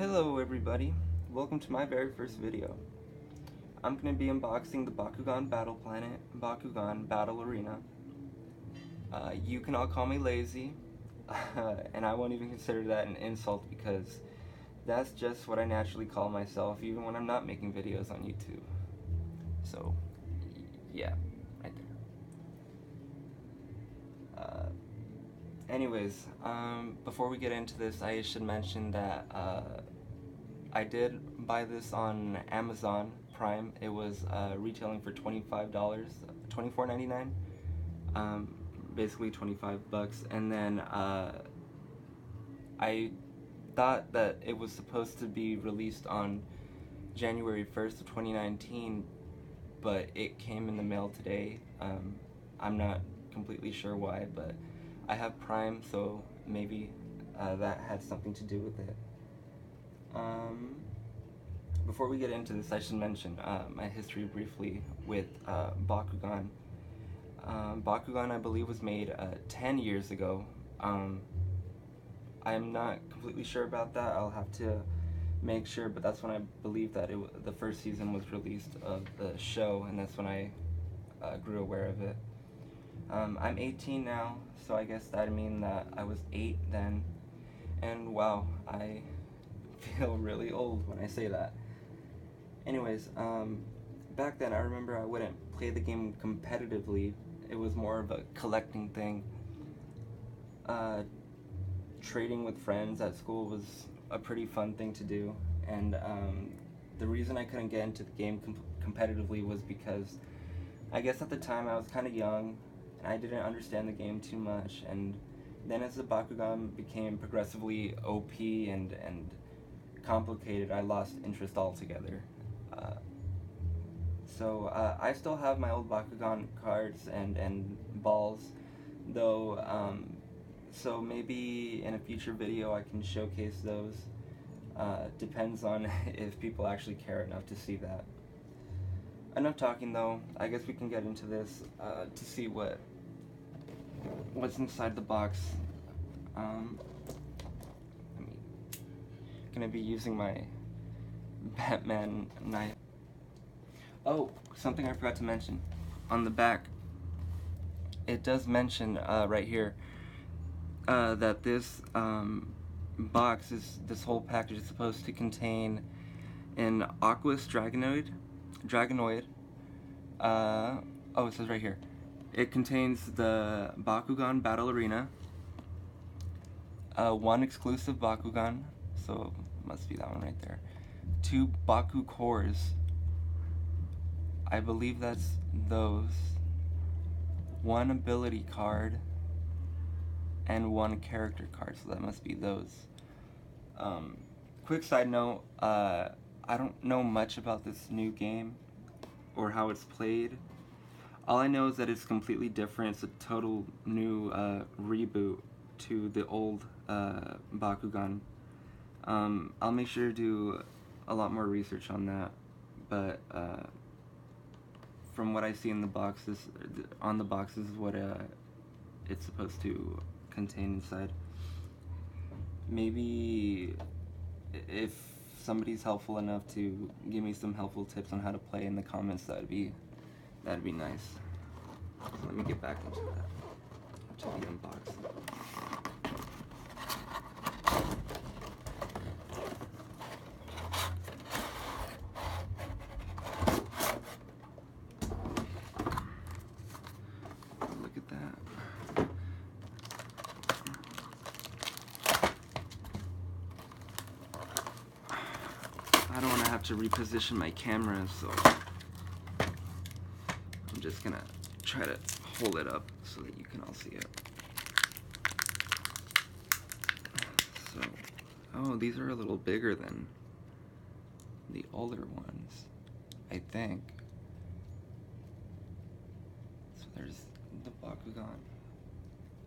Hello everybody, welcome to my very first video. I'm going to be unboxing the Bakugan Battle Planet, Bakugan Battle Arena. You can all call me lazy, and I won't even consider that an insult because that's just what I naturally call myself even when I'm not making videos on YouTube. So, yeah, right there. Anyways, before we get into this, I should mention that I did buy this on Amazon Prime. It was retailing for $25, $24.99, basically 25 bucks. And then I thought that it was supposed to be released on January 1st of 2019, but it came in the mail today. I'm not completely sure why, but I have Prime, so maybe that had something to do with it. Before we get into this, I should mention my history briefly with Bakugan. Bakugan, I believe, was made 10 years ago. I'm not completely sure about that. I'll have to make sure, but that's when I believe that the first season was released of the show, and that's when I grew aware of it. I'm 18 now, so I guess that'd mean that I was 8 then, and wow, I feel really old when I say that. Anyways, back then I remember I wouldn't play the game competitively. It was more of a collecting thing. Trading with friends at school was a pretty fun thing to do, and the reason I couldn't get into the game competitively was because I guess at the time I was kind of young and I didn't understand the game too much, and then as the Bakugan became progressively OP and complicated, I lost interest altogether. So I still have my old Bakugan cards and balls, though, so maybe in a future video I can showcase those. Depends on if people actually care enough to see that. Enough talking though, I guess we can get into this to see what's inside the box. I'm gonna be using my Batman knife. Oh, something I forgot to mention. On the back, it does mention right here that this this whole package is supposed to contain an Aquos Dragonoid. Oh, it says right here. It contains the Bakugan Battle Arena, one exclusive Bakugan, so it must be that one right there. 2 Baku cores. I believe that's those. 1 ability card and 1 character card, so that must be those. Quick side note, I don't know much about this new game or how it's played. All I know is that it's completely different. It's a total new reboot to the old Bakugan. I'll make sure to do a lot more research on that, but from what I see in the boxes, on the boxes is what it's supposed to contain inside. Maybe if somebody's helpful enough to give me some helpful tips on how to play in the comments, that'd be nice. So let me get back into that, to the unboxing. Look at that. I don't want to have to reposition my camera, so I'm just gonna try to hold it up so that you can all see it. So, oh, these are a little bigger than the older ones, I think. So there's the Bakugan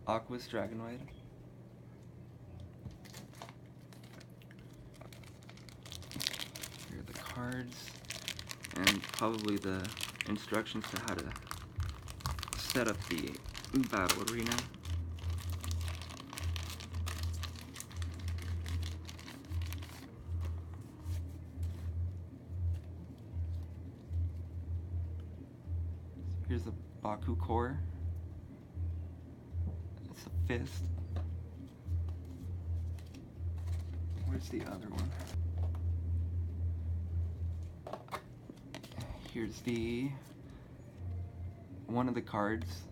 Aquos Dragonoid. Here are the cards, and probably the instructions to how to set up the battle arena. Here's a Baku core. It's a fist. Where's the other one? Here's the one of the cards.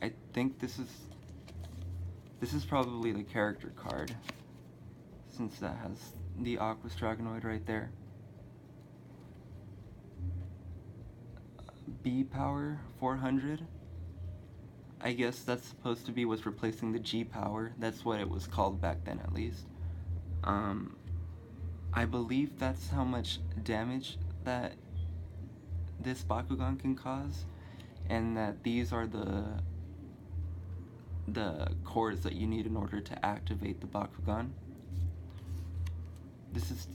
I think this is probably the character card, since that has the Aqua Dragonoid right there. B power 400. I guess that's supposed to be what's replacing the G power. That's what it was called back then, at least. I believe that's how much damage that this Bakugan can cause, and that these are the cores that you need in order to activate the Bakugan. This is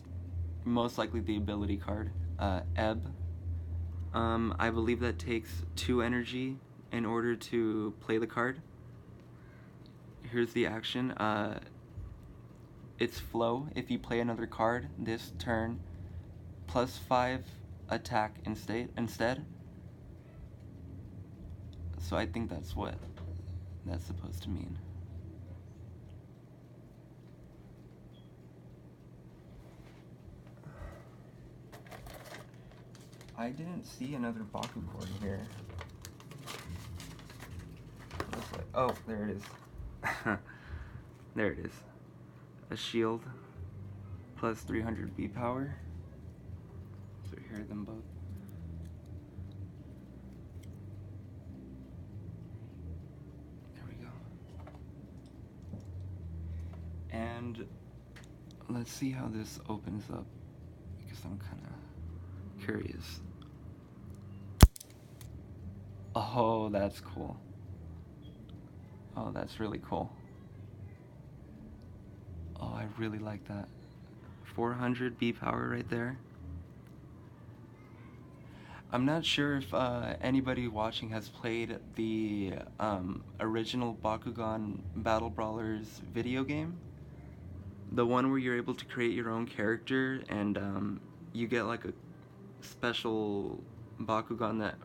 most likely the ability card, Ebb. I believe that takes 2 energy in order to play the card. Here's the action. It's flow. If you play another card this turn, +5 attack instead. So I think that's what that's supposed to mean. I didn't see another Baku cord here. Looks like, oh, there it is. There it is. A shield plus 300 B power. So here are them both. There we go. And let's see how this opens up, because I'm kind of curious. Oh, that's cool. Oh, that's really cool. Oh, I really like that. 400 B power right there. I'm not sure if anybody watching has played the original Bakugan Battle Brawlers video game. The one where you're able to create your own character, and you get like a special Bakugan that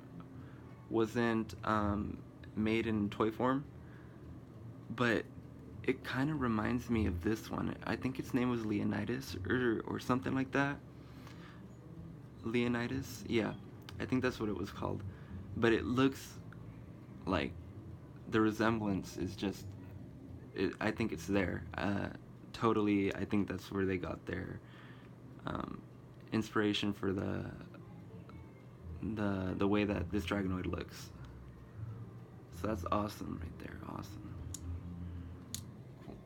wasn't made in toy form, but it kind of reminds me of this one. I think its name was Leonidas or something like that. Leonidas, yeah, I think that's what it was called. But it looks like the resemblance is just, I think it's there. Totally, I think that's where they got their inspiration for the way that this Dragonoid looks. So that's awesome right there, awesome. Cool.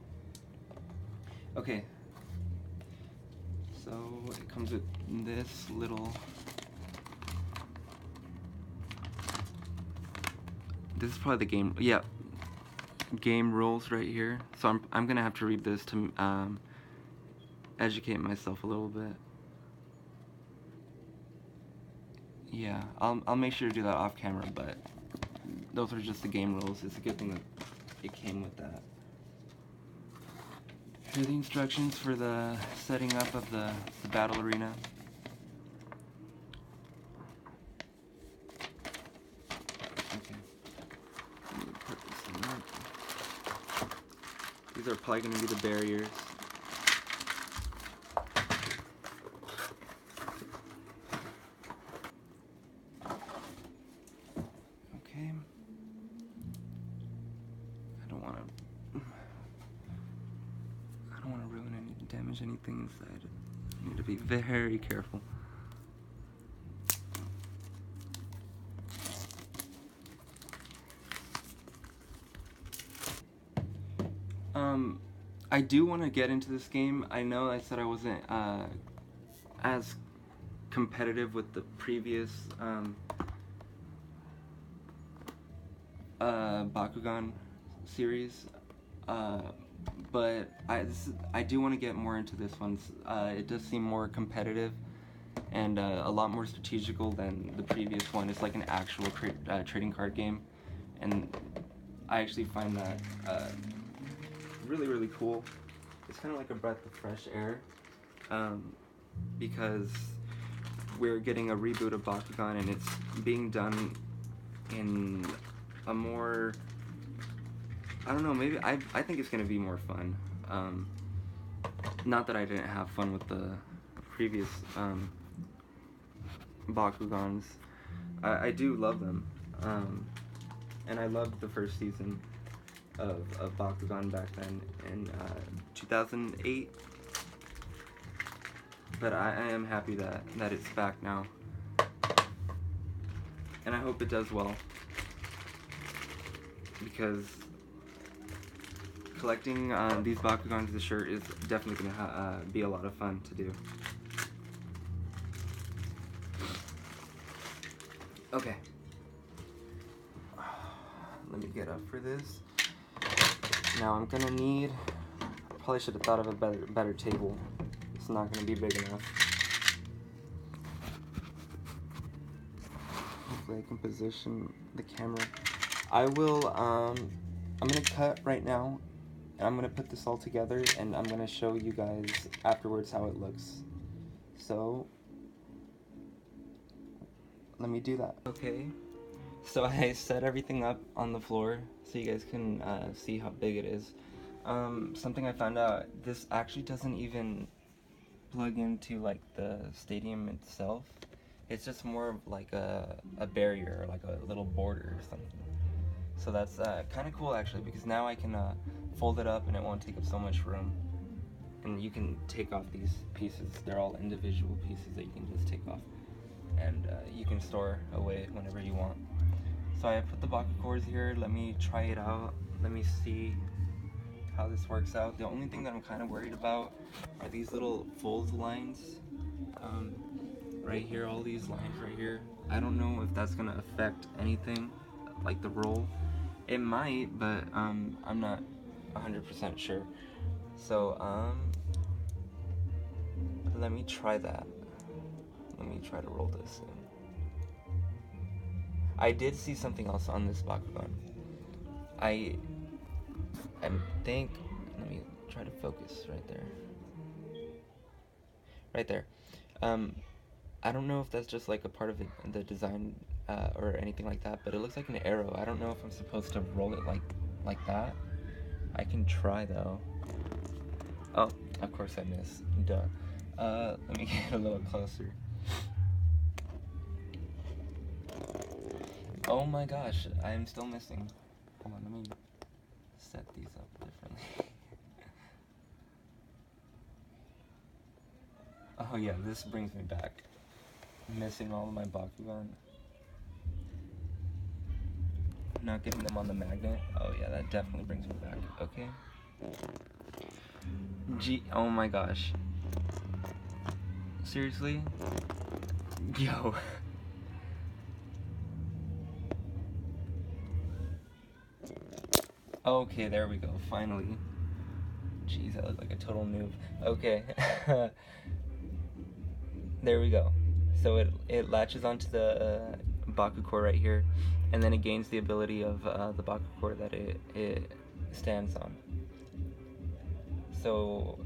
Okay, so it comes with this little, this is probably the game, yeah, game rules right here. So I'm gonna have to read this to educate myself a little bit. Yeah, I'll make sure to do that off camera, but those are just the game rules. It's a good thing that it came with that. Here are the instructions for the setting up of the battle arena. Okay. Let me put this in there. These are probably going to be the barriers. Okay. I don't want to ruin any, damage anything inside. I need to be very careful. I do want to get into this game. I know I said I wasn't as competitive with the previous Bakugan series, but I do want to get more into this one. It does seem more competitive and a lot more strategical than the previous one. It's like an actual trading card game, and I actually find that really, really cool. It's kind of like a breath of fresh air, because we're getting a reboot of Bakugan, and it's being done in a more, I don't know, maybe I think it's gonna be more fun. Not that I didn't have fun with the previous Bakugans. I do love them, and I loved the first season of Bakugan back then in 2008. But I am happy that it's back now, and I hope it does well, because collecting these Bakugans as a shirt is definitely gonna be a lot of fun to do. Okay. Let me get up for this. Now I'm gonna need, I probably should have thought of a better table. It's not gonna be big enough. Hopefully I can position the camera. I will, I'm gonna cut right now, and I'm gonna put this all together, and I'm gonna show you guys afterwards how it looks. So, let me do that. Okay, so I set everything up on the floor so you guys can see how big it is. Something I found out, this actually doesn't even plug into like the stadium itself. It's just more of like a barrier, or like a little border or something. So that's kind of cool actually, because now I can fold it up and it won't take up so much room. And you can take off these pieces. They're all individual pieces that you can just take off. And you can store away whenever you want. So I put the Bakugans here. Let me try it out. Let me see how this works out. The only thing that I'm kind of worried about are these little fold lines. Right here, all these lines right here. I don't know if that's gonna affect anything, like the roll. It might, but I'm not 100% sure. So let me try that. Let me try to roll this in. I did see something else on this Bakugan. I think, let me try to focus right there. Right there. I don't know if that's just like a part of the design or anything like that, but it looks like an arrow. I don't know if I'm supposed to roll it like that. I can try though. Oh, of course I missed. Duh. Let me get a little closer. Oh my gosh, I am still missing. Hold on, let me set these up differently. Oh yeah, this brings me back. Missing all of my Bakugan. Not getting them on the magnet. Oh yeah, that definitely brings me back. Okay. Oh my gosh. Seriously? Yo. Okay, there we go, finally. Jeez, I look like a total noob. Okay. There we go. So it latches onto the Bakugan right here, and then it gains the ability of the Bakugan that it stands on. So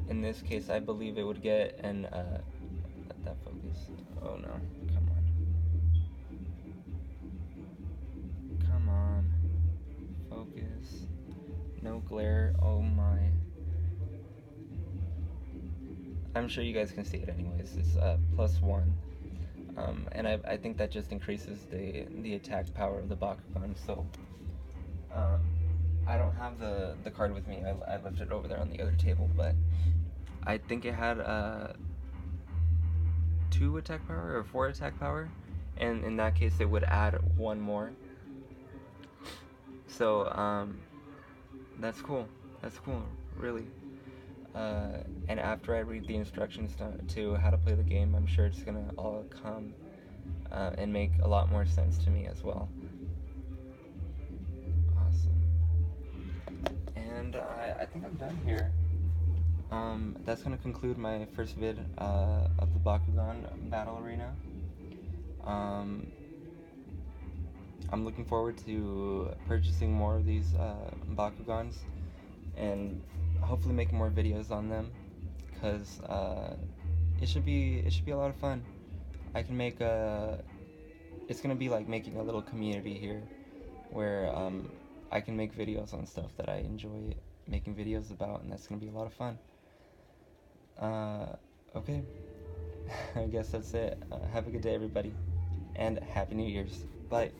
in this case, I believe it would get an let that focus. Oh no, come on. Come on. Focus. No glare. Oh my. I'm sure you guys can see it anyways. It's +1. And I think that just increases the attack power of the Bakugan. So I don't have the card with me. I left it over there on the other table, but I think it had 2 attack power or 4 attack power, and in that case it would add 1 more. So that's cool. That's cool, really. And after I read the instructions to how to play the game, I'm sure it's gonna all come and make a lot more sense to me as well. Awesome. And I think I'm done here. That's gonna conclude my first vid of the Bakugan Battle Arena. I'm looking forward to purchasing more of these Bakugans and hopefully making more videos on them, because it should be a lot of fun. I can make it's gonna be like making a little community here where I can make videos on stuff that I enjoy making videos about, and that's gonna be a lot of fun. Okay, I guess that's it. Have a good day, everybody, and Happy New Year's. Bye.